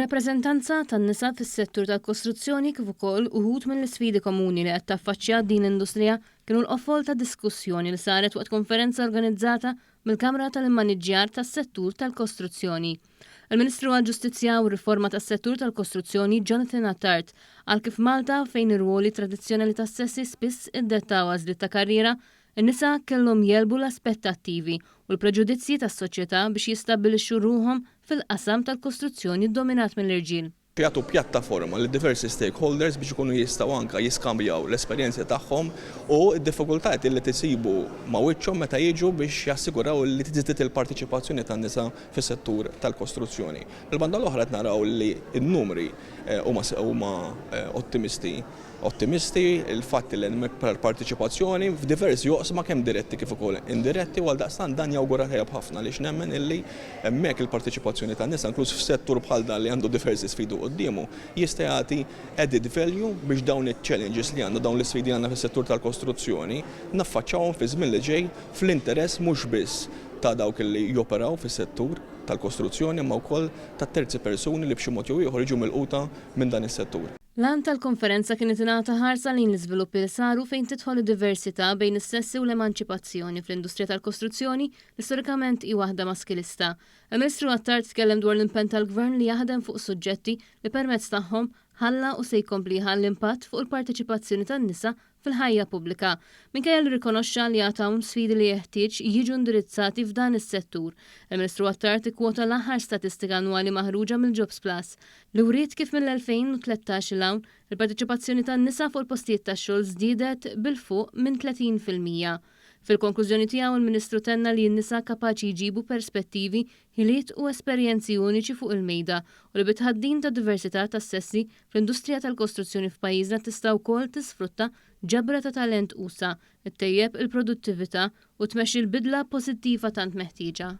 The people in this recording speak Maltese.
Ir-rappreżentanza tan-nisa fis-settur tal-kostruzzjoni kif ukoll uħud mill-isfidi komuni li qed taffaċċja din l-industrija kienu l-qofol ta' diskussjoni li saret waqt konferenza organizzata mill-Kamra tal-Immaniġġjar tas-settur tal-kostruzzjoni. Il-Ministru għall-Ġustizzja u r-Riforma tas-settur tal-kostruzzjoni Jonathan Attard għal kif Malta fejn ir-ruoli tradizzjonali tas-sessi spiss iddettaw għażliet ta' karriera, in-nisa kellhom jelbu l-aspettattivi u l-preġudizzji tas-soċjetà biex jistabbilixxu ruhom fil-qasam tal-kostruzzjoni ddominat mill-irġiel. Jagħtu pjattaforma li diversi stakeholders biex ikunu jistgħu anke jiskambjaw l-esperjenzi tagħhom u d-diffikultajiet li tisibu ma' wiċċhom meta jiġu biex jassiguraw li tiżdied il-partiċipazzjoni tan-nisa fis-settur tal-kostruzzjoni. Mill-banda l-oħra qed naraw li n-numri huma ottimisti il-fatt li hemm partiċipazzjoni f'diversi joqsma kemm diretti kif ukoll indiretti u għaldaqstant dan jawgura tajjeb ħafna għaliex nemmen illi hemmhekk il-partiċipazzjoni tan-nisa inkluż f'settur bħal dan li għandu diversi sfidu qudiemu jista' jagħti added value biex dawn iċ-challenges li għandna dawn l-isfidi għandna fis-settur tal-kostruzzjoni naffaċċawhom fi żmien li ġej fl-interess mhux biss ta' dawk li joperaw fis-settur tal-kostruzzjoni imma wkoll ta' terzi persuni li b'xi mod jew ieħor jiġu milquta minn dan is-settur. L-għan tal-konferenza kienet ingħata ħarsa lejn l-iżviluppi li saru fejn tidħol id-diversità bejn is-sessi u l-emanċipazzjoni fl-industrija tal-kostruzzjoni li storikament hi waħda maskilista. Il-Ministru Attard tkellem dwar l-impenn tal-Gvern li jaħdem fuq suġġetti li permezz tagħhom ħalla u se jkompli jħall impatt fuq il-parteċipazzjoni tan-nisa fil-ħajja pubblika. Minkejja li rikonoxxa li għatawn sfidi li jeħtieġ jiġu indirizzati f'dan is-settur. Il-Ministru Attard ikkwota l-aħħar statistika annwali maħruġa mill-Jobs Plus li wriet kif mill-2013 l-hawn il-parteċipazzjoni tan-nisa fuq il-postijiet tax-xogħol żdiedet bil-fuq minn 30%. Fil-konklużjoni tiegħu il-Ministru tenna li n-nisa kapaċi jġibu perspettivi, ħiliet u esperjenzi uniċi fuq il-mejda u li bitħaddin ta' diversità tas-sessi fl-industrija tal-kostruzzjoni f'pajjiżna tista' wkoll tisfrutta ġabra ta' talent usa, ittejjeb il-produttività u tmexxi l-bidla pożittiva tant meħtieġa.